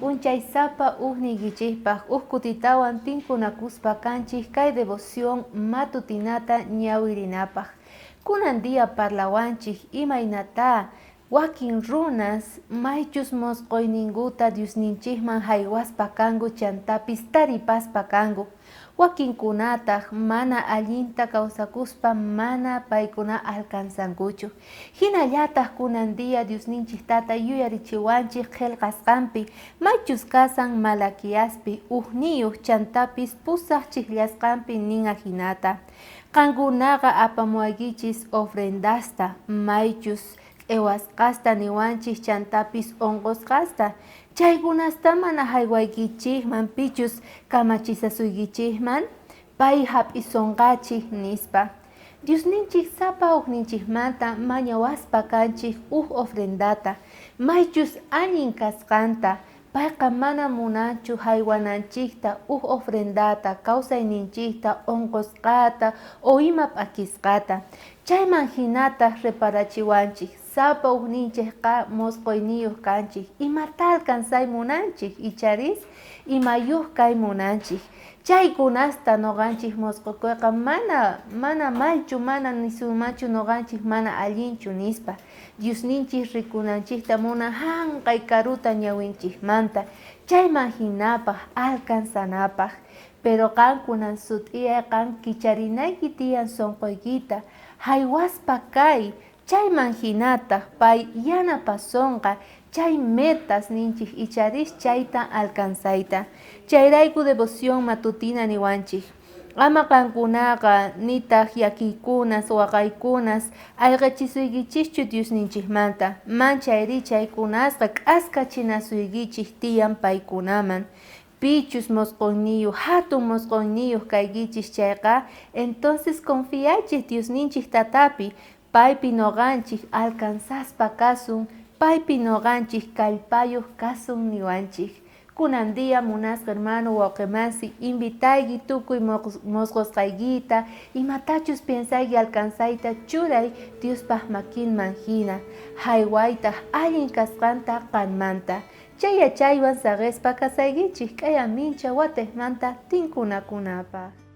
punchaysapa sapa ujnigichikpaq kutitawan tinkunakuspa kanchik kay devoción matutinata ñawirinapaq. Kunan día parlawanchik imaynata wakin runas maychus mosqoyninkuta Diosninchikman haywaspa kanku chantapis taripaspa kanku. Wakinkunataq mana allinta kawsakuspa mana paykuna alcanzankuchu. Hinallataq kunan día Diosninchiktata yuyarichiwanchik qillqasqanpi maychus kasan Malaquiaspi ujniyuq chantapis pusaq chikllashqanpi ninga hinata. Qankunaqa apamuwaykichis ofrendasta maychus ewasqasta niwanchik chantapis onqusqasta. Chaykunasta mana haywaykichikman pichus kamachisasuykichikman pay hap'isonqachik nispa. Diosninchik sapa ujninchikmanta mañawaspa kanchik ofrendata maychus allin kasqanta payqa mana munanchu haywananchikta ofrendata kawsayninchikta onqusqata o ima p'akisqata. Chayman hinata reparachiwanchik sapa ujninchikqa mosqoyniyuq kanchik imata alcanzay munanchik icharis imayuq kay munanchik. Chaykunasta noqanchik mosqokuyqa mana malchu mana nisumanchu noqanchik mana allinchu nispa. Diosninchik rikunanchikta munan hank'ay karuta ñawinchikmanta chayman hinapaq alcanzanapaq. Pero qankunan sut'iyay qan kicharinayki tiyan sonqoykita haywaspa kay chayman hinata pay yanapasonqa chay metas ninchik icharis chayta alcanzayta. Chayrayku devoción matutina niwanchik. Ama qankunaqa nitaq yakiykunas waqaykunas allqachisuykichikchu Diosninchikmanta manchayri chaykunasqa k'askachinasuykichik tiyan paykunaman. Pichus mosqoyniyuq hatun mosqoyniyuq kaykichik chayqa entonces confiaychik Diosninchiktatapi paypi noqanchik alcanzaspa kasun paypi noqanchik kallpayuq kasun niwanchik. Kunan día munasqa hermano wawqimansi invitayki tukuy mosqosqaykita imatachus pensayki alcanzayta churay Diospaq makinman hina haywaytaq allin kasqanta qanmanta. Chay yachaywan saqespa kasaykichik k'aya mincha watejmanta tinkunakunapaq.